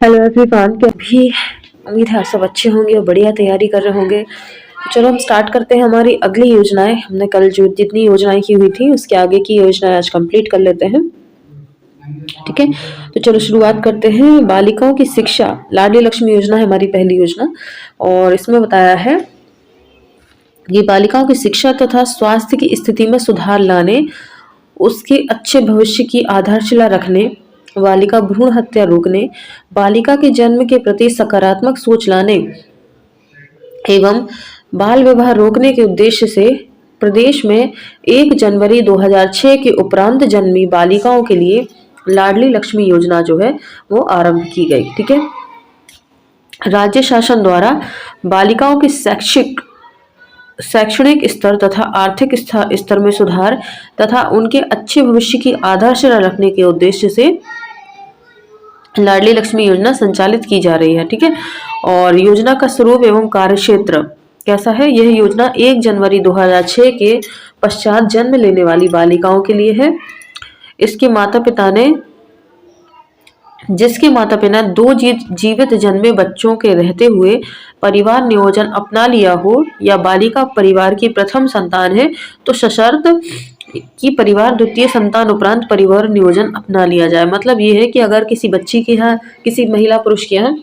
Hello everyone, क्या भी उम्मीद है आप सब अच्छे होंगे और बढ़िया तैयारी कर रहे होंगे। तो चलो हम स्टार्ट करते हैं हमारी अगली योजनाएं। हमने कल जो जितनी योजनाएं की हुई थी उसके आगे की योजनाएं आज कंप्लीट कर लेते हैं। ठीक है, तो चलो शुरुआत करते हैं। बालिकाओं की शिक्षा, लाडली लक्ष्मी योजना है हमारी पहली योजना। और इसमें बताया है कि बालिकाओं की शिक्षा तथा स्वास्थ्य की स्थिति में सुधार लाने, उसके अच्छे भविष्य की आधारशिला रखने, बालिका भ्रूण हत्या रोकने, बालिका के जन्म के प्रति सकारात्मक सोच लाने एवं बाल विवाह रोकने के उद्देश्य से प्रदेश में 1 जनवरी 2006 के उपरांत जन्मी बालिकाओं के लिए लाडली लक्ष्मी योजना जो है वो आरंभ की गई। ठीक है, राज्य शासन द्वारा बालिकाओं के शैक्षणिक स्तर तथा आर्थिक स्तर में सुधार तथा उनके अच्छे भविष्य की आधारशिला रखने के उद्देश्य से लाडली लक्ष्मी योजना संचालित की जा रही है। ठीक है, और योजना का स्वरूप एवं कार्यक्षेत्र कैसा है? यह योजना 1 जनवरी 2006 के पश्चात जन्म लेने वाली बालिकाओं के लिए है। इसके माता पिता ने जिसके माता पिता 2 जीवित जन्मे बच्चों के रहते हुए परिवार नियोजन अपना लिया हो या बालिका परिवार की प्रथम संतान है तो सशर्त कि परिवार द्वितीय संतान उपरांत परिवार नियोजन अपना लिया जाए। मतलब ये है कि अगर किसी बच्ची के यहाँ, किसी महिला पुरुष के यहाँ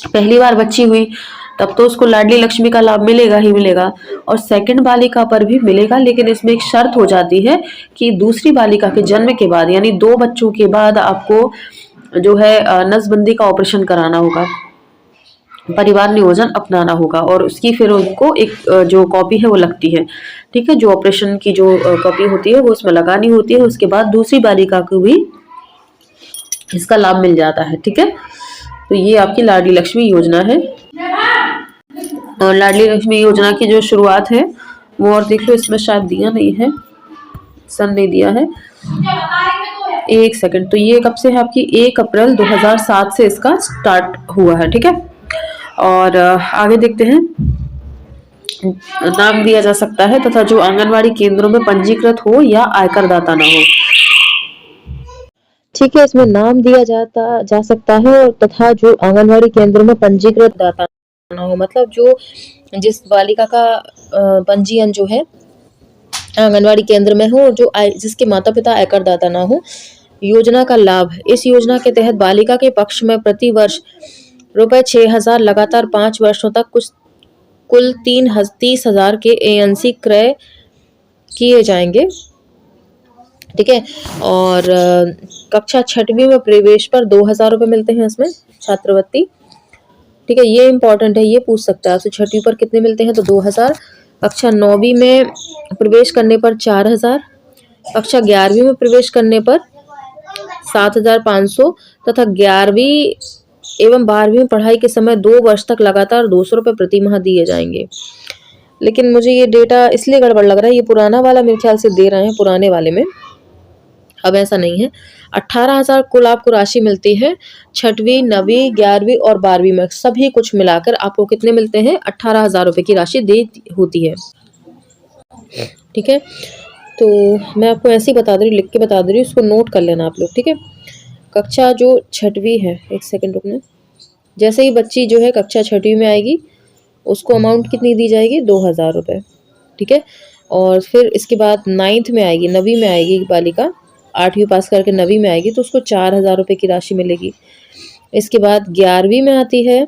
पहली बार बच्ची हुई तब तो उसको लाडली लक्ष्मी का लाभ मिलेगा ही मिलेगा, और सेकंड बालिका पर भी मिलेगा, लेकिन इसमें एक शर्त हो जाती है कि दूसरी बालिका के जन्म के बाद यानी 2 बच्चों के बाद आपको जो है नसबंदी का ऑपरेशन कराना होगा, परिवार नियोजन अपनाना होगा, और उसकी फिर उनको एक जो कॉपी है वो लगती है। ठीक है, जो ऑपरेशन की जो कॉपी होती है वो उसमें लगानी होती है। उसके बाद दूसरी बालिका को भी इसका लाभ मिल जाता है। ठीक है, तो ये आपकी लाडली लक्ष्मी योजना है। और लाडली लक्ष्मी योजना की जो शुरुआत है वो, और देख लो इसमें शायद दिया नहीं है, सन नहीं दिया है, 1 सेकंड। तो ये कब से है आपकी? 1 अप्रैल 2007 से इसका स्टार्ट हुआ है। ठीक है, और आगे देखते हैं। नाम दिया जा सकता है तथा जो आंगनवाड़ी केंद्रों में पंजीकृत हो या आयकर दाता ना हो। ठीक है, इसमें नाम दिया जा सकता है और तथा जो आंगनवाड़ी केंद्रों में पंजीकृत दाता ना हो, मतलब जो जिस बालिका का पंजीयन जो है आंगनवाड़ी केंद्र में हो, जो जिसके माता पिता आयकर दाता ना हो। योजना का लाभ, इस योजना के तहत बालिका के पक्ष में प्रति वर्ष रुपए 6,000 लगातार 5 वर्षों तक कुल 30,000 के ANC क्रय किए जाएंगे। ठीक है, और कक्षा 6वीं में प्रवेश पर 2,000 रुपये मिलते हैं इसमें छात्रवृत्ति। ठीक है, ये इंपॉर्टेंट है, ये पूछ सकता है आपसे 6वीं पर कितने मिलते हैं, तो 2,000। कक्षा 9वीं में प्रवेश करने पर 4,000, कक्षा 11वीं में प्रवेश करने पर 7,500 तथा 11वीं एवं 12वीं में पढ़ाई के समय 2 वर्ष तक लगातार 200 रुपये प्रति माह दिए जाएंगे। लेकिन मुझे ये डेटा इसलिए गड़बड़ लग रहा है, ये पुराना वाला मेरे ख्याल से दे रहे हैं, पुराने वाले में अब ऐसा नहीं है। 18,000 कुल आपको राशि मिलती है 6वीं, 9वीं, 11वीं और 12वीं में, सभी कुछ मिलाकर आपको कितने मिलते हैं? 18,000 रुपये की राशि दे होती है। ठीक है, तो मैं आपको ऐसे ही बता दे रही हूँ, लिख के बता दे रही हूँ, उसको नोट कर लेना आप लोग। ठीक है, कक्षा जो 6वीं है, 1 सेकंड रुकना, जैसे ही बच्ची जो है कक्षा 6वीं में आएगी उसको अमाउंट कितनी दी जाएगी? 2,000 रुपये। ठीक है, और फिर इसके बाद 9th में आएगी, 9वीं में आएगी बालिका, 8वीं पास करके 9वीं में आएगी तो उसको 4,000 रुपये की राशि मिलेगी। इसके बाद 11वीं में आती है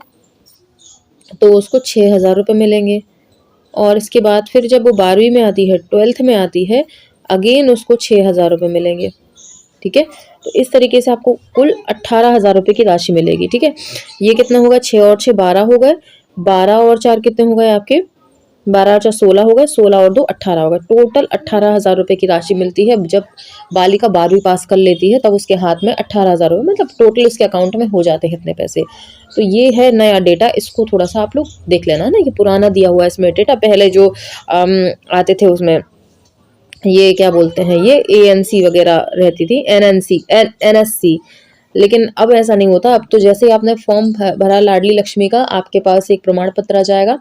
तो उसको 6,000 रुपये मिलेंगे, और इसके बाद फिर जब वो 12वीं में आती है, 12th में आती है, अगेन उसको 6,000 रुपये मिलेंगे। ठीक है, तो इस तरीके से आपको कुल 18,000 रुपये की राशि मिलेगी। ठीक है, ये कितना होगा? 6 और 6 12 हो गए, 12 और 4 कितने हो गए आपके? 12 और 4 16 हो गए, 16 और 2 18 हो गए। टोटल 18,000 रुपये की राशि मिलती है। जब बालिका 12वीं पास कर लेती है तब उसके हाथ में 18,000 रुपये, मतलब टोटल इसके अकाउंट में हो जाते हैं इतने पैसे। तो ये है नया डेटा, इसको थोड़ा सा आप लोग देख लेना ना, ये पुराना दिया हुआ है इसमें डेटा। पहले जो आते थे उसमें ये क्या बोलते हैं, ये ANC वगैरह रहती थी, NSC, लेकिन अब ऐसा नहीं होता। अब तो जैसे ही आपने फॉर्म भरा लाडली लक्ष्मी का, आपके पास एक प्रमाण पत्र आ जाएगा।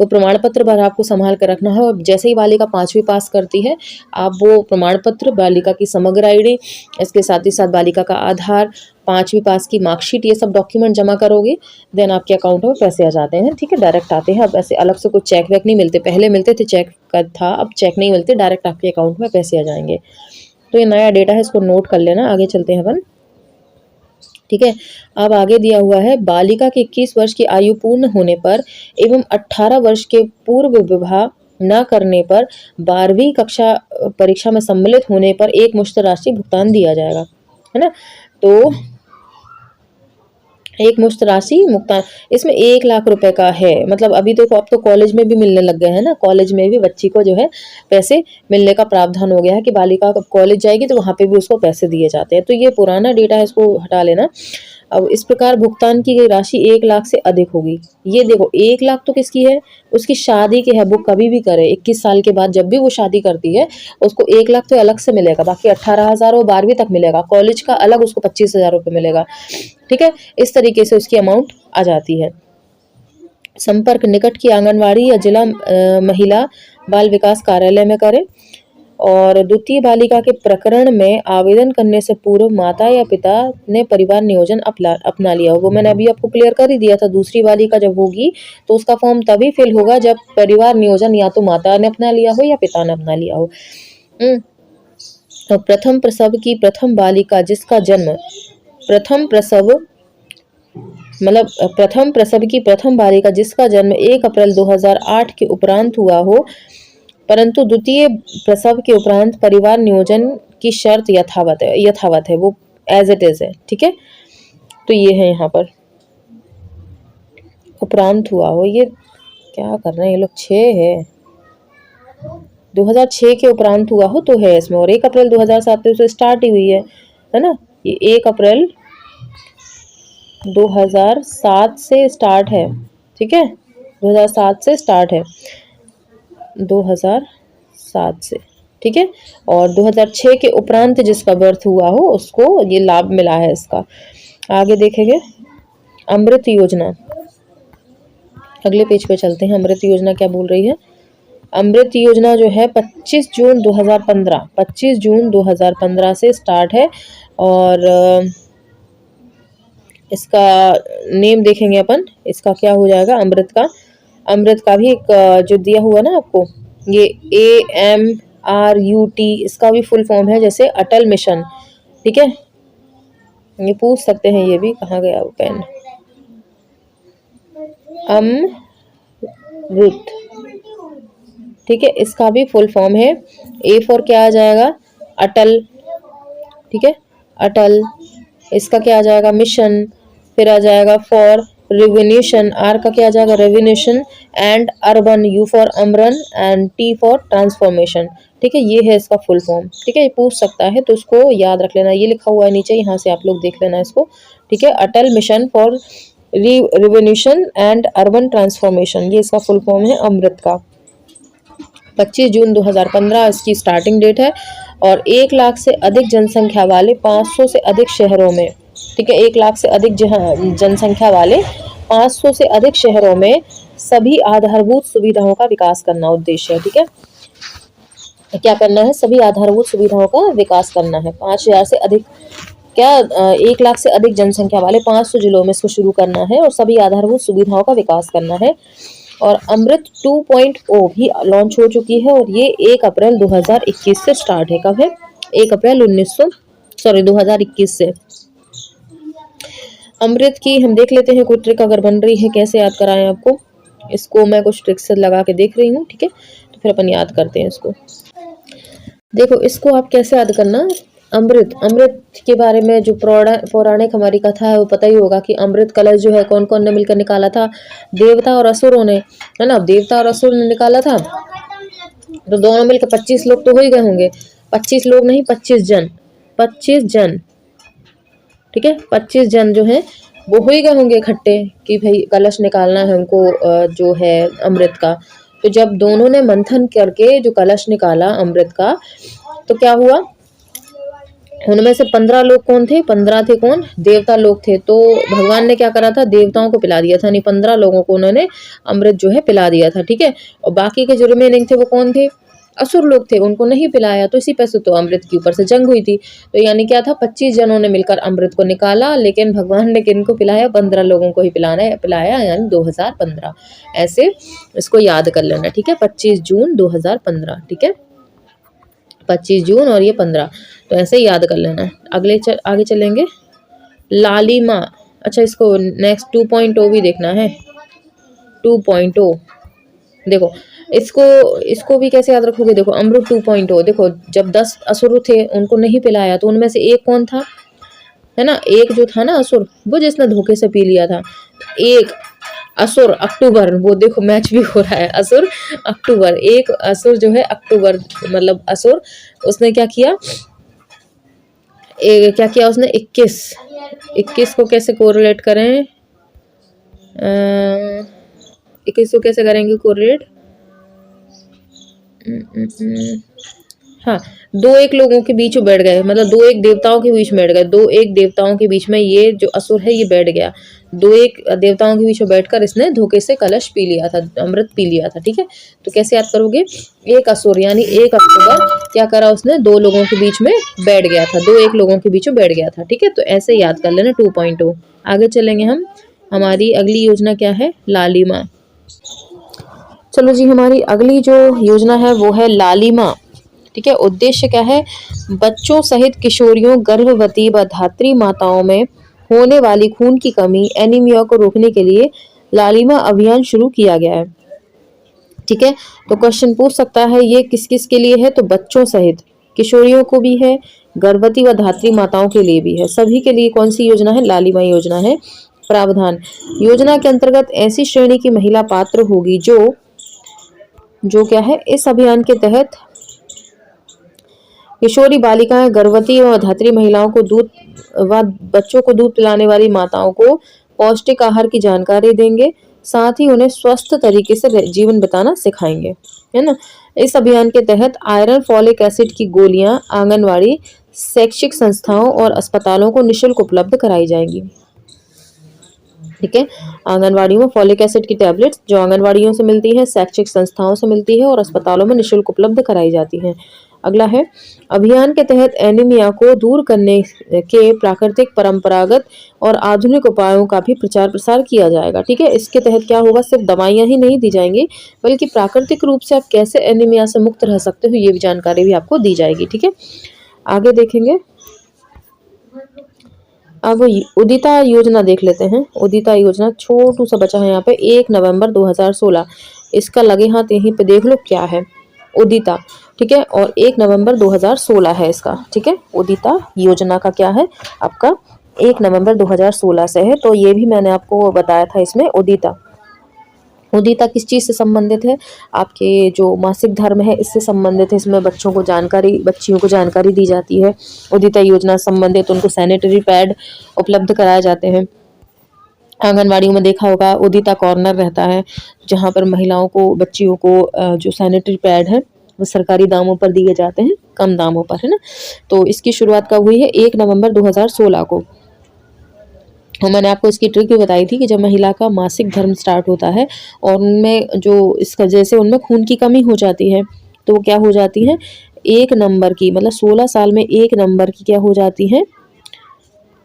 वो प्रमाण पत्र भर आपको संभाल कर रखना है। और जैसे ही बालिका 5वीं पास करती है, आप वो प्रमाण पत्र, बालिका की समग्र आईडी, इसके साथ ही साथ बालिका का आधार, 5वीं पास की मार्कशीट, ये सब डॉक्यूमेंट जमा करोगे, देन आपके अकाउंट में पैसे आ जाते हैं। ठीक है, डायरेक्ट आते हैं। अब ऐसे अलग से कुछ चेक वेक नहीं मिलते, पहले मिलते थे चेक का था, अब चेक नहीं मिलते, डायरेक्ट आपके अकाउंट में पैसे आ जाएंगे। तो ये नया डेटा है, इसको नोट कर लेना। आगे चलते हैं अपन। ठीक है, अब आगे दिया हुआ है, बालिका के 21 वर्ष की आयु पूर्ण होने पर एवं 18 वर्ष के पूर्व विवाह न करने पर 12वीं कक्षा परीक्षा में सम्मिलित होने पर एक मुश्त राशि भुगतान दिया जाएगा, है ना। तो एक मुश्त राशि भुगतान, इसमें 1 लाख रुपए का है। मतलब अभी देखो, अब तो कॉलेज में भी मिलने लग गए हैं ना, कॉलेज में भी बच्ची को जो है पैसे मिलने का प्रावधान हो गया है कि बालिका कॉलेज जाएगी तो वहाँ पे भी उसको पैसे दिए जाते हैं। तो ये पुराना डेटा है, इसको हटा लेना। अब इस प्रकार भुगतान की गई राशि 1 लाख से अधिक होगी। ये देखो, 1 लाख तो किसकी है, उसकी शादी की है। वो कभी भी करे, 21 साल के बाद जब भी वो शादी करती है, उसको 1 लाख तो अलग से मिलेगा, बाकी 18,000 वो 12वीं तक मिलेगा। कॉलेज का अलग उसको 25,000 रुपये मिलेगा। ठीक है, इस तरीके से उसकी अमाउंट आ जाती है। संपर्क निकट की आंगनवाड़ी या जिला महिला बाल विकास कार्यालय में करें। और द्वितीय बालिका के प्रकरण में आवेदन करने से पूर्व माता या पिता ने परिवार नियोजन अपना लिया हो। वो मैंने अभी आपको क्लियर कर ही दिया था। दूसरी बालिका जब होगी तो उसका फॉर्म तभी फिल होगा जब परिवार नियोजन या तो माता ने अपना लिया हो या पिता ने अपना लिया हो। तो प्रथम प्रसव की प्रथम बालिका जिसका जन्म प्रथम प्रसव की प्रथम बालिका जिसका जन्म 1 अप्रैल 2008 के उपरांत हुआ हो, परंतु द्वितीय प्रसव के उपरांत परिवार नियोजन की शर्त यथावत है, वो एज इट इज है। ठीक है, तो ये है यहाँ पर उपरांत हुआ हो, ये क्या कर रहे हैं ये लोग, 6 है, 2006 के उपरांत हुआ हो तो है इसमें। और 1 अप्रैल 2007 से स्टार्ट ही हुई है ना। ये 1 अप्रैल 2007 से स्टार्ट है। ठीक है, 2007 से स्टार्ट है, 2007 से। ठीक है, और 2006 के उपरांत जिसका बर्थ हुआ हो उसको ये लाभ मिला है इसका। आगे देखेंगे अमृत योजना, अगले पेज पे चलते हैं। अमृत योजना क्या बोल रही है। अमृत योजना जो है 25 जून 2015 से स्टार्ट है। और इसका नेम देखेंगे अपन, इसका क्या हो जाएगा अमृत का भी एक जो दिया हुआ ना आपको, ये AMRUT, इसका भी फुल फॉर्म है जैसे अटल मिशन। ठीक है, ये पूछ सकते हैं, ये भी कहाँ गया वो पेन, अमृत। ठीक है, इसका भी फुल फॉर्म है। A फॉर क्या आ जाएगा, अटल। ठीक है, अटल। इसका क्या आ जाएगा, मिशन। फिर आ जाएगा फॉर रिवोल्यूशन, आर का क्या आ जाएगा, revolution. And urban, you for Amaran, and T for transformation. ठीक है, ये है इसका फुल फॉर्म। ठीक है, ये पूछ सकता है तो इसको याद रख लेना, ये लिखा हुआ है नीचे, यहाँ से आप लोग देख लेना इसको। ठीक है, Atal mission for revolution and urban transformation, ये इसका फुल फॉर्म है अमृत का। 25 जून 2015 इसकी स्टार्टिंग डेट है। और 1 लाख से अधिक जनसंख्या वाले 500 से अधिक शहरों में, ठीक है, 1 लाख से अधिक जनसंख्या वाले 500 से अधिक शहरों में सभी आधारभूत सुविधाओं का विकास करना उद्देश्य है। ठीक है, क्या करना है, सभी आधारभूत सुविधाओं का विकास करना है। 5,000 से अधिक, क्या 1 लाख से अधिक जनसंख्या वाले 500 जिलों में इसको शुरू करना है और सभी आधारभूत सुविधाओं का विकास करना है। और अमृत 2.0 भी लॉन्च हो चुकी है और ये 1 अप्रैल 2021 से स्टार्ट है। कब है, 1 अप्रैल 2021 से। अमृत की हम देख लेते हैं कोई ट्रिक अगर बन रही है, कैसे याद कराएं आपको। इसको मैं कुछ ट्रिक से लगा के देख रही हूँ। ठीक है, तो फिर अपन याद करते हैं इसको। देखो, इसको आप कैसे याद करना, अमृत के बारे में जो पौराणिक हमारी कथा है वो पता ही होगा कि अमृत कलश जो है कौन कौन ने मिलकर निकाला था, देवता और असुरों ने, है ना। देवता और असुर ने निकाला था, तो दोनों मिलकर 25 लोग तो हो ही गए होंगे। 25 लोग नहीं, 25 जन, 25 जन। ठीक है, 25 जन जो है वो हो ही गए होंगे इकट्ठे कि भाई कलश निकालना है हमको जो है अमृत का। तो जब दोनों ने मंथन करके जो कलश निकाला अमृत का, तो क्या हुआ, उनमें से 15 लोग कौन थे? 15 थे कौन? देवता लोग थे। तो भगवान ने क्या करा था? देवताओं को पिला दिया था, यानी 15 लोगों को उन्होंने अमृत जो है पिला दिया था, ठीक है। और बाकी के जो रिमेनिंग थे वो कौन थे? असुर लोग थे, उनको नहीं पिलाया, तो इसी पे से तो अमृत के ऊपर से जंग हुई थी। तो यानी क्या था? 25 जनों ने मिलकर अमृत को निकाला, लेकिन भगवान ने किनको पिलाया? 15 लोगों को ही पिलाया, यानी 2015। ऐसे इसको याद कर लेना, ठीक है। 25 जून 2015, ठीक है। 25 जून और ये 15, तो ऐसे ही याद कर लेना। आगे चलेंगे। लालिमा, अच्छा इसको नेक्स्ट 2.0 भी देखना है। 2.0 देखो, इसको भी कैसे याद रखोगे? देखो अमृत 2.0, देखो जब 10 असुर थे उनको नहीं पिलाया, तो उनमें से एक कौन था? है ना, एक जो था ना असुर, वो जिसने धोखे से पी लिया था। एक असुर अक्टूबर, वो देखो मैच भी हो रहा है, असुर अक्टूबर, एक असुर जो है अक्टूबर, मतलब असुर, उसने क्या किया? क्या किया उसने? 21 को कैसे कोरिलेट करें? 21 को कैसे करेंगे कोरिलेट? हाँ, 2-1 लोगों के बीच में बैठ गए, मतलब 2-1 देवताओं के बीच में बैठ गए, 2-1 देवताओं के बीच में ये जो असुर है ये बैठ गया। 2-1 देवताओं के बीच में बैठकर इसने धोखे से कलश पी लिया था, अमृत पी लिया था, ठीक है। तो कैसे याद करोगे? एक असुर यानी 1 अक्टूबर क्या करा उसने? 2 लोगों के बीच में बैठ गया था, 2-1 लोगों के बीच में बैठ गया था, ठीक है। तो ऐसे याद कर लेना 2.0। आगे चलेंगे हम। हमारी अगली योजना क्या है? लालिमा। चलो जी, हमारी अगली जो योजना है वो है लालिमा, ठीक है। उद्देश्य क्या है? बच्चों सहित किशोरियों, गर्भवती व धात्री माताओं में होने वाली खून की कमी, एनीमिया को रोकने के लिए लालिमा अभियान शुरू किया गया है, ठीक है। तो क्वेश्चन पूछ सकता है ये किस किस के लिए है? तो बच्चों सहित, किशोरियों को भी है, गर्भवती व धात्री माताओं के लिए भी है, सभी के लिए कौन सी योजना है? लालिमा योजना है। प्रावधान, योजना के अंतर्गत ऐसी श्रेणी की महिला पात्र होगी जो क्या है? इस अभियान के तहत किशोरी बालिकाएं, गर्भवती व धात्री महिलाओं को दूध व बच्चों को दूध पिलाने वाली माताओं को पौष्टिक आहार की जानकारी देंगे, साथ ही उन्हें स्वस्थ तरीके से जीवन बिताना सिखाएंगे, है ना। इस अभियान के तहत आयरन, फॉलिक एसिड की गोलियां आंगनवाड़ी, शैक्षिक संस्थाओं और अस्पतालों को निःशुल्क उपलब्ध कराई जाएंगी, ठीक है। आंगनवाड़ियों में फॉलिक एसिड की टैबलेट्स जो आंगनवाड़ियों से मिलती है, शैक्षिक संस्थाओं से मिलती है और अस्पतालों में निःशुल्क उपलब्ध कराई जाती है। अगला है, अभियान के तहत एनीमिया को दूर करने के प्राकृतिक, परंपरागत और आधुनिक उपायों का भी प्रचार प्रसार किया जाएगा, ठीक है। इसके तहत क्या होगा? सिर्फ दवाइयां ही नहीं दी जाएंगी, बल्कि प्राकृतिक रूप से आप कैसे एनीमिया से मुक्त रह सकते हो ये भी जानकारी भी आपको दी जाएगी, ठीक है। आगे देखेंगे। अब उदिता योजना देख लेते हैं। उदिता योजना छोटू सा बचा है यहाँ पे, 1 नवंबर 2016। इसका लगे हाथ यहीं पे देख लो क्या है, उदिता, ठीक है। और 1 नवंबर 2016 है इसका, ठीक है। उदिता योजना का क्या है आपका? 1 नवंबर 2016 से है। तो ये भी मैंने आपको बताया था इसमें। उदिता किस चीज़ से संबंधित है? आपके जो मासिक धर्म है इससे संबंधित है। इसमें बच्चियों को जानकारी दी जाती है। उदिता योजना से संबंधित उनको सैनिटरी पैड उपलब्ध कराए जाते हैं। आंगनवाड़ियों में देखा होगा उदिता कॉर्नर रहता है, जहाँ पर महिलाओं को, बच्चियों को जो सैनिटरी पैड है वो सरकारी दामों पर दिए जाते हैं, कम दामों पर, है ना। तो इसकी शुरुआत कब हुई है? 1 नवंबर 2016 को। और मैंने आपको इसकी ट्रिक भी बताई थी कि जब महिला का मासिक धर्म स्टार्ट होता है और उनमें जो इसका जैसे उनमें खून की कमी हो जाती है, तो वो क्या हो जाती है? 1 नंबर की, मतलब 16 साल में 1 नंबर की क्या हो जाती है?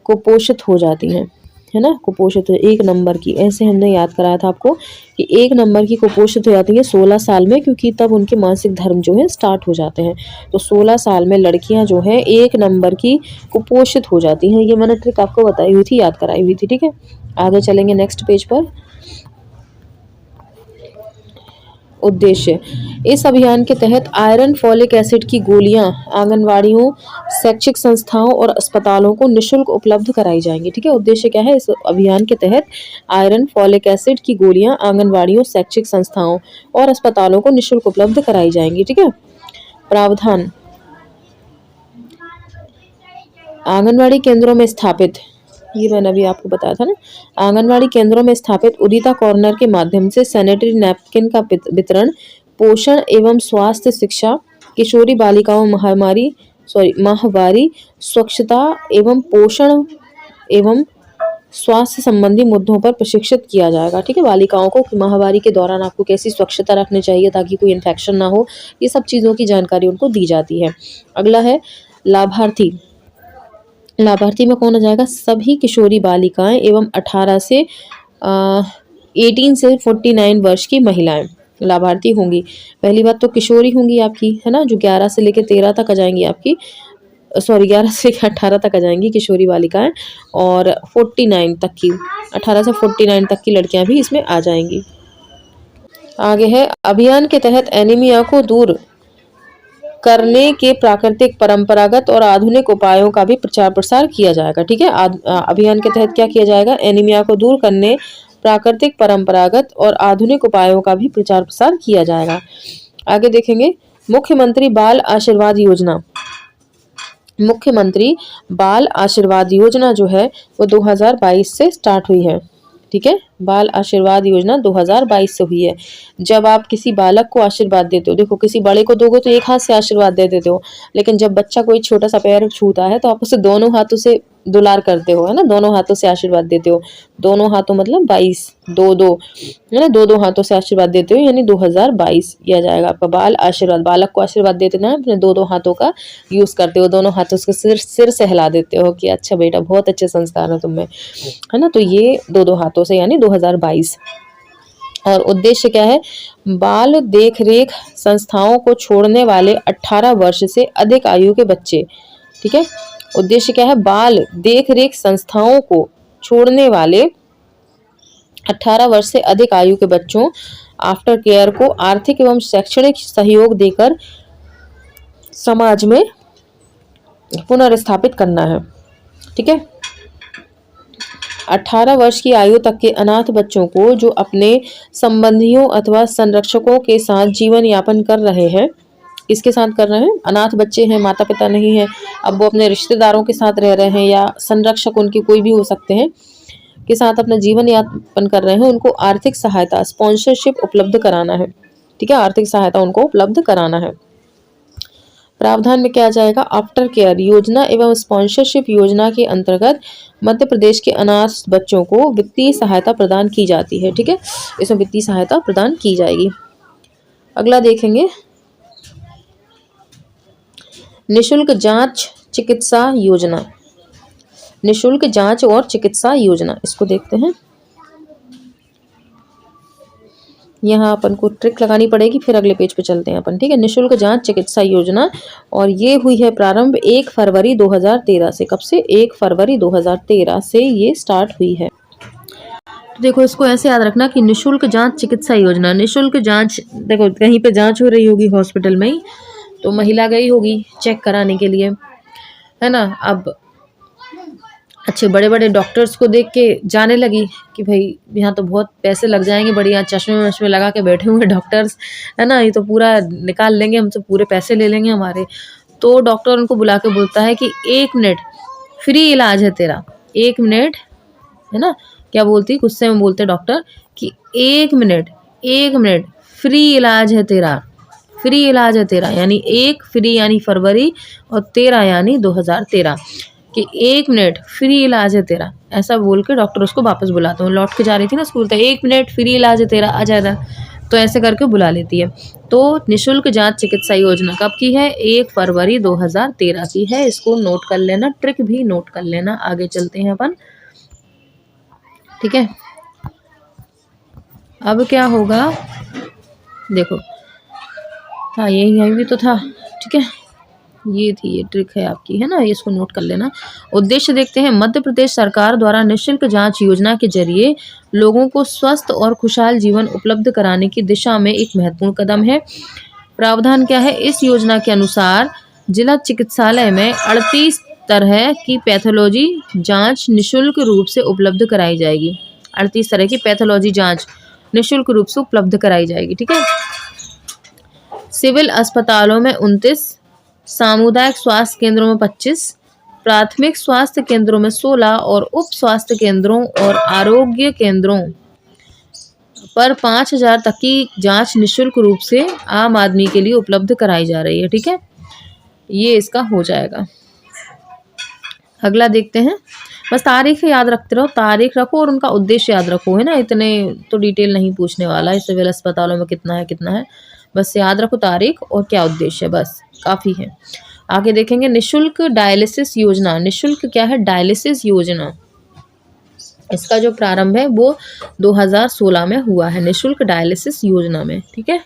कुपोषित हो जाती हैं, है ना। कुपोषित 1 नंबर की, ऐसे हमने याद कराया था आपको कि 1 नंबर की कुपोषित हो जाती है 16 साल में, क्योंकि तब उनके मासिक धर्म जो है स्टार्ट हो जाते हैं। तो 16 साल में लड़कियां जो हैं 1 नंबर की कुपोषित हो जाती हैं। ये मैंने ट्रिक आपको बताई हुई थी, याद कराई हुई थी, ठीक है। आगे चलेंगे नेक्स्ट पेज पर। उद्देश्य, इस अभियान के तहत आयरन, फॉलिक एसिड की गोलियां आंगनवाड़ियों, शैक्षिक संस्थाओं और अस्पतालों को निःशुल्क उपलब्ध कराई जाएंगी, ठीक है। उद्देश्य क्या है? इस अभियान के तहत आयरन, फॉलिक एसिड की गोलियां आंगनवाड़ियों, शैक्षिक संस्थाओं और अस्पतालों को निःशुल्क उपलब्ध कराई जाएंगी, ठीक है। प्रावधान, आंगनवाड़ी केंद्रों में स्थापित, ये मैंने अभी आपको बताया था ना, आंगनवाड़ी केंद्रों में स्थापित उदिता कॉर्नर के माध्यम से सैनिटरी नैपकिन का वितरण, पोषण एवं स्वास्थ्य शिक्षा, किशोरी बालिकाओं महामारी माहवारी स्वच्छता एवं पोषण एवं स्वास्थ्य संबंधी मुद्दों पर प्रशिक्षित किया जाएगा। ठीक है, बालिकाओं को कि माहवारी के दौरान आपको कैसी स्वच्छता रखनी चाहिए ताकि कोई इन्फेक्शन ना हो, ये सब चीज़ों की जानकारी उनको दी जाती है। अगला है लाभार्थी। लाभार्थी में कौन आ जाएगा? सभी किशोरी बालिकाएं एवं 18 से 49 वर्ष की महिलाएं लाभार्थी होंगी। पहली बात तो किशोरी होंगी आपकी, है ना, जो 11 से लेकर 13 तक आ जाएंगी आपकी, 11 से 18 तक आ जाएंगी किशोरी बालिकाएं, और 49 तक की, 18 से 49 तक की लड़कियां भी इसमें आ जाएंगी। आगे है अभियान के तहत एनीमिया को दूर करने के प्राकृतिक, परंपरागत और आधुनिक उपायों का भी प्रचार प्रसार किया जाएगा। ठीक है, अभियान के तहत क्या किया जाएगा? एनीमिया को दूर करने प्राकृतिक, परंपरागत और आधुनिक उपायों का भी प्रचार प्रसार किया जाएगा। आगे देखेंगे मुख्यमंत्री बाल आशीर्वाद योजना। मुख्यमंत्री बाल आशीर्वाद योजना जो है वो 2022 से स्टार्ट हुई है। ठीक है, बाल आशीर्वाद योजना 2022 से हुई है। जब आप किसी बालक को आशीर्वाद देते हो, देखो किसी बड़े को दोगे तो एक हाथ से आशीर्वाद दे देते हो, लेकिन जब बच्चा कोई छोटा सा पैर छूता है तो आप उसे दोनों हाथों से दुलार करते हो, है ना, दोनों हाथों से आशीर्वाद देते हो। दोनों हाथों मतलब 22, दो है ना, दो हाथों से आशीर्वाद देते हो, यानी 2022 किया जाएगा आपका बाल आशीर्वाद। बालक को आशीर्वाद देते ना अपने दो हाथों का यूज करते हो, दोनों हाथों से सिर सहला देते हो कि अच्छा बेटा बहुत अच्छे संस्कार है तुम्हें, है ना, तो ये दो हाथों से यानी 2022। और उद्देश्य क्या है? बाल देखरेख संस्थाओं को छोड़ने वाले 18 वर्ष से अधिक आयु के बच्चे। ठीक है, उद्देश्य क्या है? बाल देखरेख संस्थाओं को छोड़ने वाले 18 वर्ष से अधिक आयु के बच्चों आफ्टर केयर को आर्थिक एवं शैक्षणिक सहयोग देकर समाज में पुनर्स्थापित करना है। ठीक है, 18 वर्ष की आयु तक के अनाथ बच्चों को जो अपने संबंधियों अथवा संरक्षकों के साथ जीवन यापन कर रहे हैं, किसके साथ कर रहे हैं? अनाथ बच्चे हैं, माता पिता नहीं है, अब वो अपने रिश्तेदारों के साथ रह रहे हैं या संरक्षक उनकी कोई भी हो सकते हैं, के साथ अपना जीवन यापन कर रहे हैं, उनको आर्थिक सहायता, स्पॉन्सरशिप उपलब्ध कराना है। ठीक है, आर्थिक सहायता उनको उपलब्ध कराना है। प्रावधान में क्या आ जाएगा? आफ्टर केयर योजना एवं स्पॉन्सरशिप योजना के अंतर्गत मध्य प्रदेश के अनाथ बच्चों को वित्तीय सहायता प्रदान की जाती है। ठीक है, इसमें वित्तीय सहायता प्रदान की जाएगी। अगला देखेंगे निशुल्क जांच चिकित्सा योजना। निशुल्क जांच और चिकित्सा योजना, इसको देखते हैं। यहाँ अपन को ट्रिक लगानी पड़ेगी, फिर अगले पेज पे चलते हैं अपन। ठीक है, निशुल्क जांच चिकित्सा योजना, और ये हुई है प्रारंभ 1 फरवरी 2013 से। कब से? 1 फरवरी 2013 से ये स्टार्ट हुई है। तो देखो इसको ऐसे याद रखना कि निशुल्क जांच चिकित्सा योजना, निशुल्क जांच, देखो कहीं पे जांच हो रही होगी हॉस्पिटल में ही, तो महिला गई होगी चेक कराने के लिए, है ना, अब अच्छे बड़े बड़े डॉक्टर्स को देख के जाने लगी कि भाई यहाँ तो बहुत पैसे लग जाएंगे, बढ़िया चश्मे वश्मे लगा के बैठे हुए डॉक्टर्स, है ना, ये तो पूरा निकाल लेंगे हमसे, पूरे पैसे ले लेंगे हमारे। तो डॉक्टर उनको बुला के बोलता है कि 1 मिनट फ्री इलाज है तेरा, 1 मिनट, है ना, क्या बोलती, गुस्से में बोलते डॉक्टर कि 1 मिनट फ्री इलाज है तेरा, फ्री इलाज है तेरा, यानी 1 फ्री यानी फरवरी और 13 यानी 2013 कि 1 मिनट फ्री इलाज है तेरा, ऐसा बोल के डॉक्टर उसको वापस बुलाते हैं। लौट के जा रही थी ना स्कूल, तो 1 मिनट फ्री इलाज है तेरा, आ जाएगा, तो ऐसे करके बुला लेती है। तो निशुल्क जांच चिकित्सा योजना कब की है? 1 फरवरी 2013 की है। इसको नोट कर लेना, ट्रिक भी नोट कर लेना। आगे चलते हैं अपन। ठीक है, अब क्या होगा देखो, हाँ यही भी तो था। ठीक है, ये थी, ये ट्रिक है आपकी, है ना, ये इसको नोट कर लेना। उद्देश्य देखते हैं, मध्य प्रदेश सरकार द्वारा निःशुल्क जांच योजना के जरिए लोगों को स्वस्थ और खुशहाल जीवन उपलब्ध कराने की दिशा में एक महत्वपूर्ण कदम है। प्रावधान क्या है? इस योजना के अनुसार जिला चिकित्सालय में 38 तरह की पैथोलॉजी जांच निःशुल्क रूप से उपलब्ध कराई जाएगी। 38 तरह की पैथोलॉजी जांच निःशुल्क रूप से उपलब्ध कराई जाएगी। ठीक है, सिविल अस्पतालों में 29, सामुदायिक स्वास्थ्य केंद्रों में 25, प्राथमिक स्वास्थ्य केंद्रों में 16 और उप स्वास्थ्य केंद्रों और आरोग्य केंद्रों पर 5,000 तक की जांच निःशुल्क रूप से आम आदमी के लिए उपलब्ध कराई जा रही है। ठीक है, ये इसका हो जाएगा। अगला देखते हैं। बस तारीख याद रखते रहो, तारीख रखो और उनका उद्देश्य याद रखो, है ना। इतने तो डिटेल नहीं पूछने वाला है, सिविल अस्पतालों में कितना है कितना है, बस याद रखो तारीख और क्या उद्देश्य है, बस काफ़ी है। आगे देखेंगे निशुल्क डायलिसिस योजना। निशुल्क क्या है? डायलिसिस योजना। इसका जो प्रारंभ है वो 2016 में हुआ है, निशुल्क डायलिसिस योजना में। ठीक है,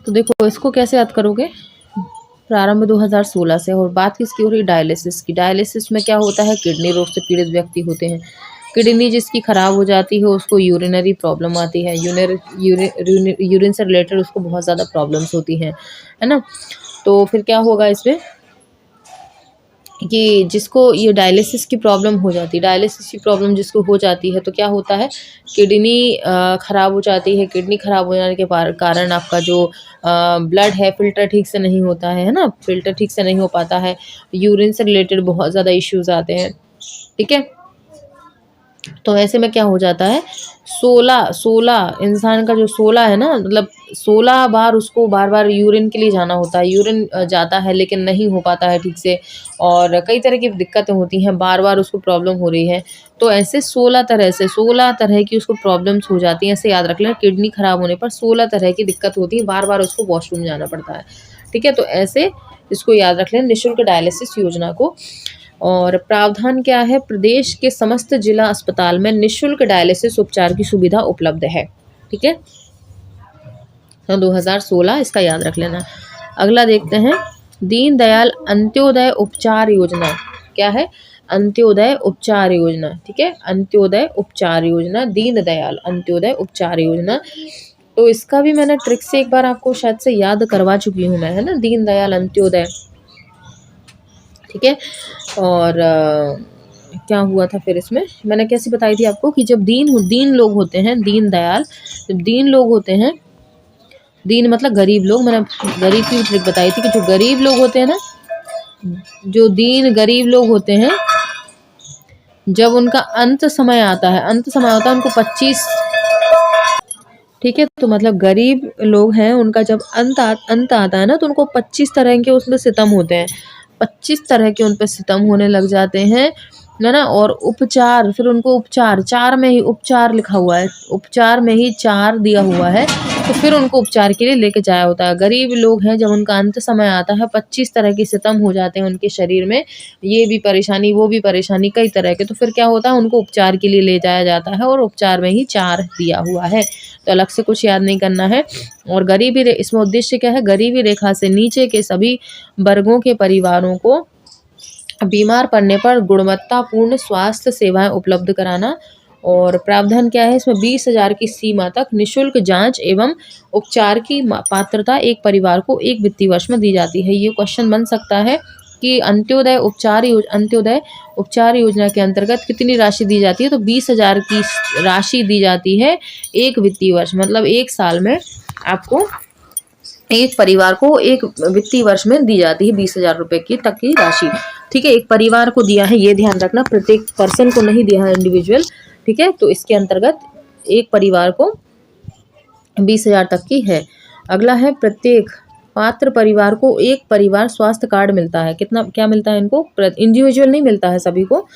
तो देखो इसको कैसे याद करोगे। प्रारंभ 2016 से, और बात किसकी हो रही? डायलिसिस की। डायलिसिस में क्या होता है? किडनी रोग से पीड़ित व्यक्ति होते हैं, किडनी जिसकी खराब हो जाती है उसको यूरिनरी प्रॉब्लम आती है, यूरिन से रिलेटेड उसको बहुत ज़्यादा प्रॉब्लम्स होती हैं, है ना। तो फिर क्या होगा इसमें कि जिसको ये डायलिसिस की प्रॉब्लम हो जाती है, डायलिसिस की प्रॉब्लम जिसको हो जाती है, तो क्या होता है, किडनी ख़राब हो जाती है। किडनी ख़राब हो जाने के कारण आपका जो ब्लड है फ़िल्टर ठीक से नहीं होता है ना, फ़िल्टर ठीक से नहीं हो पाता है, यूरिन से रिलेटेड बहुत ज़्यादा इश्यूज़ आते हैं। ठीक है, तो ऐसे में क्या हो जाता है, 16 इंसान का जो 16 है ना, मतलब 16 बार उसको बार बार यूरिन के लिए जाना होता है। यूरिन जाता है लेकिन नहीं हो पाता है ठीक से, और कई तरह की दिक्कतें होती हैं, बार बार उसको प्रॉब्लम हो रही है। तो ऐसे 16 तरह की उसको प्रॉब्लम्स हो जाती हैं। ऐसे याद रख लें, किडनी खराब होने पर 16 तरह की दिक्कत होती है, बार बार उसको वॉशरूम जाना पड़ता है। ठीक है, तो ऐसे इसको याद रख लें, निःशुल्क डायलिसिस योजना को। और प्रावधान क्या है? प्रदेश के समस्त जिला अस्पताल में निःशुल्क डायलिसिस उपचार की सुविधा उपलब्ध है। ठीक है, तो 2016 इसका याद रख लेना। अगला देखते हैं, दीनदयाल अंत्योदय उपचार योजना। क्या है? अंत्योदय उपचार योजना। ठीक है, अंत्योदय उपचार योजना, दीनदयाल अंत्योदय उपचार योजना। तो इसका भी मैंने ट्रिक से एक बार आपको शायद से याद करवा चुकी हूँ मैं, है ना, दीनदयाल अंत्योदय। ठीक है, और क्या हुआ था फिर इसमें, मैंने कैसे बताई थी आपको कि जब दीन लोग होते हैं, दीनदयाल, जब दीन लोग होते हैं, दीन मतलब गरीब लोग, मैंने गरीब की ट्रिक बताई थी कि जो गरीब लोग होते हैं ना, जो दीन गरीब लोग होते हैं, जब उनका अंत समय आता है, उनको 25, ठीक है, तो मतलब गरीब लोग हैं, उनका जब अंत आता है ना, तो उनको 25 तरह के उसमें सितम होते हैं, 25 तरह के उन पर सितम होने लग जाते हैं, है ना। और उपचार, फिर उनको उपचार, 4 में ही उपचार लिखा हुआ है, उपचार में ही 4 दिया हुआ है, तो फिर उनको उपचार के लिए लेके जाया होता है। गरीब लोग हैं, जब उनका अंत समय आता है, 25 तरह के सितम हो जाते हैं उनके शरीर में, ये भी परेशानी वो भी परेशानी, कई तरह के, तो फिर क्या होता है, उनको उपचार के लिए ले जाया जाता है, और उपचार में ही 4 दिया हुआ है, तो अलग से कुछ याद नहीं करना है। और गरीबी इसमें उद्देश्य क्या है? गरीबी रेखा से नीचे के सभी वर्गों के परिवारों को बीमार पड़ने पर गुणवत्तापूर्ण स्वास्थ्य सेवाएं उपलब्ध कराना। और प्रावधान क्या है इसमें? 20,000 की सीमा तक निःशुल्क जांच एवं उपचार की पात्रता एक परिवार को एक वित्तीय वर्ष में दी जाती है। ये क्वेश्चन बन सकता है कि अंत्योदय उपचार योजना के अंतर्गत कितनी राशि दी जाती है? तो 20,000 की राशि दी जाती है एक वित्तीय वर्ष, मतलब एक साल में आपको एक परिवार को एक वित्तीय वर्ष में दी जाती है 20,000 रुपए की तक की राशि। ठीक है, एक परिवार को दिया है, ये ध्यान रखना, प्रत्येक पर्सन को नहीं दिया है, इंडिविजुअल। ठीक है, तो इसके अंतर्गत एक परिवार को 20,000 तक की है। अगला है, प्रत्येक पात्र परिवार को एक परिवार स्वास्थ्य कार्ड मिलता है। कितना क्या मिलता है इनको? इंडिविजुअल नहीं मिलता है सभी को,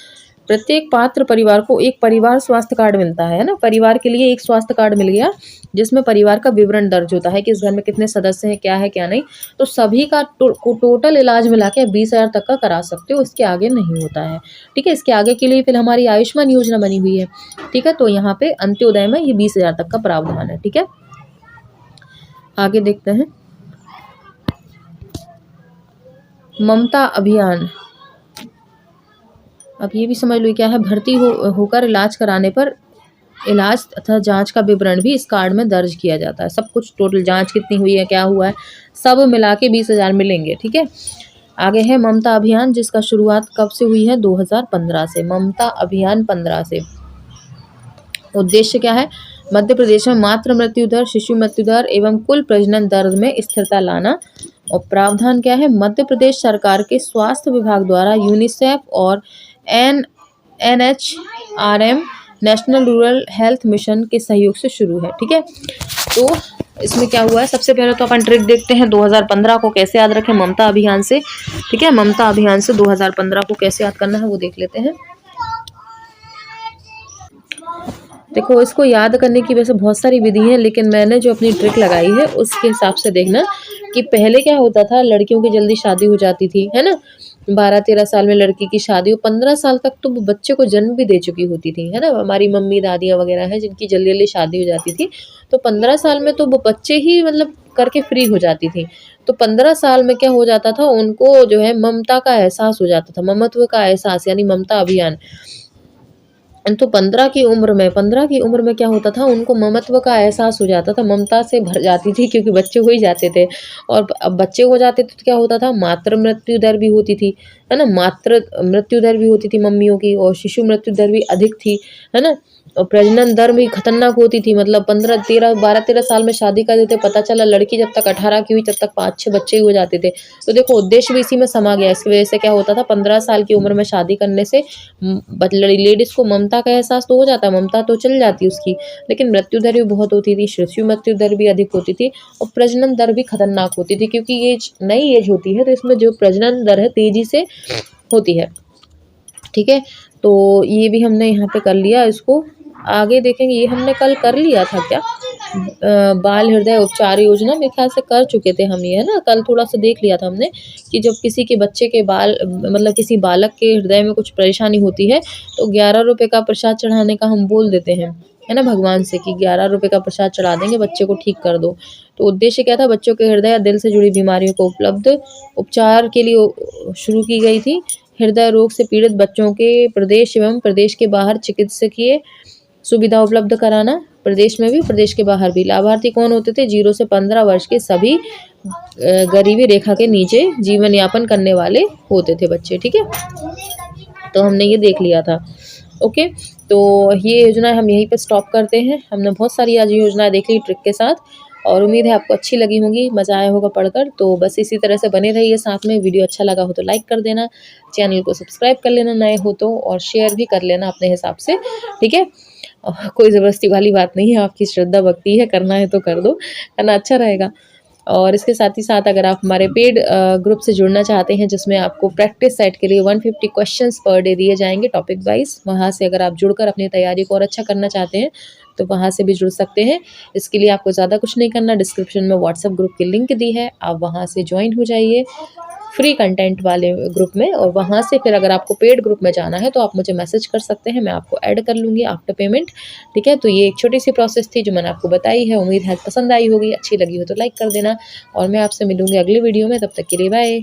प्रत्येक पात्र परिवार को एक परिवार स्वास्थ्य कार्ड मिलता है ना। परिवार के लिए एक स्वास्थ्य कार्ड मिल गया, जिसमें परिवार का विवरण दर्ज होता है कि इस घर में कितने सदस्य हैं, क्या है क्या नहीं। तो सभी का टोटल इलाज मिला के 20,000 तक का करा सकते हो, इसके आगे नहीं होता है। ठीक है, इसके आगे के लिए फिर हमारी आयुष्मान योजना बनी हुई है। ठीक है, तो यहाँ पे अंत्योदय में ये 20,000 तक का प्रावधान है। ठीक है, आगे देखते हैं, ममता अभियान। अब ये भी समझ लो क्या है, भर्ती होकर इलाज कराने पर इलाज तथा जांच का विवरण भी इस कार्ड में दर्ज किया जाता है। सब कुछ टोटल जांच कितनी हुई है, क्या हुआ है, सब मिला के 20,000 मिलेंगे। ठीक है, आगे है ममता अभियान, जिसका शुरुआत कब से हुई है? 2015 से। ममता अभियान 15 से। उद्देश्य क्या है? मध्य प्रदेश में मातृ मृत्यु दर, शिशु मृत्यु दर एवं कुल प्रजनन दर में स्थिरता लाना। और प्रावधान क्या है? मध्य प्रदेश सरकार के स्वास्थ्य विभाग द्वारा यूनिसेफ और NHRM national rural health mission के सहयोग से शुरू है। ठीक है, तो इसमें क्या हुआ है, सबसे पहले तो अपन ट्रिक देखते हैं 2015 को कैसे याद रखें ममता अभियान से। ठीक है, ममता अभियान से 2015 को कैसे याद करना है वो देख लेते हैं। देखो, इसको याद करने की वैसे बहुत सारी विधि है, लेकिन मैंने जो अपनी ट्रिक लगाई है उसके हिसाब से देखना कि पहले क्या होता था, लड़कियों की जल्दी शादी हो जाती थी, है ना। 12-13 साल में लड़की की शादी हो, 15 साल तक तो वो बच्चे को जन्म भी दे चुकी होती थी, है ना। हमारी मम्मी दादियाँ वगैरह हैं जिनकी जल्दी जल्दी शादी हो जाती थी, तो 15 साल में तो वो बच्चे ही मतलब करके फ्री हो जाती थी। तो 15 साल में क्या हो जाता था, उनको जो है ममता का एहसास हो जाता था, ममत्व का एहसास, यानी ममता अभियान। तो 15 की उम्र में क्या होता था, उनको ममत्व का एहसास हो जाता था, ममता से भर जाती थी, क्योंकि बच्चे हो ही जाते थे। और अब बच्चे हो जाते थे तो क्या होता था, मातृ मृत्यु दर भी होती थी, है ना। मातृ मृत्यु दर भी होती थी मम्मियों की, और शिशु मृत्यु दर भी अधिक थी, है ना। और प्रजनन दर भी खतरनाक होती थी, मतलब 12-13 साल में शादी कर देते, पता चला लड़की जब तक 18 की हुई तब तक 5-6 बच्चे ही हो जाते थे। तो देखो, उद्देश्य भी इसी में समा गया। इसकी वजह से क्या होता था, 15 साल की उम्र में शादी करने से लेडीज को ममता का एहसास तो हो जाता है, ममता तो चल जाती उसकी, लेकिन मृत्यु दर भी बहुत होती थी, शिशु मृत्यु दर भी अधिक होती थी, और प्रजनन दर भी खतरनाक होती थी, क्योंकि ये नई एज होती है, तो इसमें जो प्रजनन दर है तेजी से होती है। ठीक है, तो ये भी हमने यहाँ पे कर लिया। इसको आगे देखेंगे, ये हमने कल कर लिया था क्या, बाल हृदय उपचार योजना, मेरे ख्याल से कर चुके थे हम ये, है ना। कल थोड़ा सा देख लिया था हमने कि जब किसी के बच्चे के बाल मतलब किसी बालक के हृदय में कुछ परेशानी होती है, तो 11 रुपये का प्रसाद चढ़ाने का हम बोल देते हैं, है ना, भगवान से कि 11 रुपये का प्रसाद चढ़ा देंगे, बच्चे को ठीक कर दो। तो उद्देश्य क्या था, बच्चों के हृदय या दिल से जुड़ी बीमारियों को उपलब्ध उपचार के लिए शुरू की गई थी। हृदय रोग से पीड़ित बच्चों के प्रदेश एवं प्रदेश के बाहर चिकित्सकीय सुविधा उपलब्ध कराना, प्रदेश में भी प्रदेश के बाहर भी। लाभार्थी कौन होते थे, 0 से 15 वर्ष के सभी गरीबी रेखा के नीचे जीवन यापन करने वाले होते थे बच्चे। ठीक है, तो हमने ये देख लिया था। ओके, तो ये योजना हम यहीं पे स्टॉप करते हैं। हमने बहुत सारी आज योजनाएं देख ली ट्रिक के साथ, और उम्मीद है आपको अच्छी लगी होंगी, मज़ा आया होगा पढ़कर। तो बस इसी तरह से बने रहिए साथ में। वीडियो अच्छा लगा हो तो लाइक कर देना, चैनल को सब्सक्राइब कर लेना नए हो तो, और शेयर भी कर लेना अपने हिसाब से। ठीक है, कोई ज़बरदस्ती वाली बात नहीं है, आपकी श्रद्धा भक्ति है, करना है तो कर दो, है ना, अच्छा रहेगा। और इसके साथ ही साथ अगर आप हमारे पेड ग्रुप से जुड़ना चाहते हैं, जिसमें आपको प्रैक्टिस सेट के लिए 150 क्वेश्चंस पर डे दिए जाएंगे टॉपिक वाइज, वहाँ से अगर आप जुड़कर अपनी तैयारी को और अच्छा करना चाहते हैं तो वहाँ से भी जुड़ सकते हैं। इसके लिए आपको ज़्यादा कुछ नहीं करना, डिस्क्रिप्शन में व्हाट्सएप ग्रुप की लिंक दी है, आप वहाँ से ज्वाइन हो जाइए फ्री कंटेंट वाले ग्रुप में, और वहाँ से फिर अगर आपको पेड ग्रुप में जाना है तो आप मुझे मैसेज कर सकते हैं, मैं आपको ऐड कर लूँगी आफ्टर पेमेंट। ठीक है, तो ये एक छोटी सी प्रोसेस थी जो मैंने आपको बताई है। उम्मीद है पसंद आई होगी, अच्छी लगी हो तो लाइक कर देना, और मैं आपसे मिलूँगी अगली वीडियो में। तब तक के लिए बाय।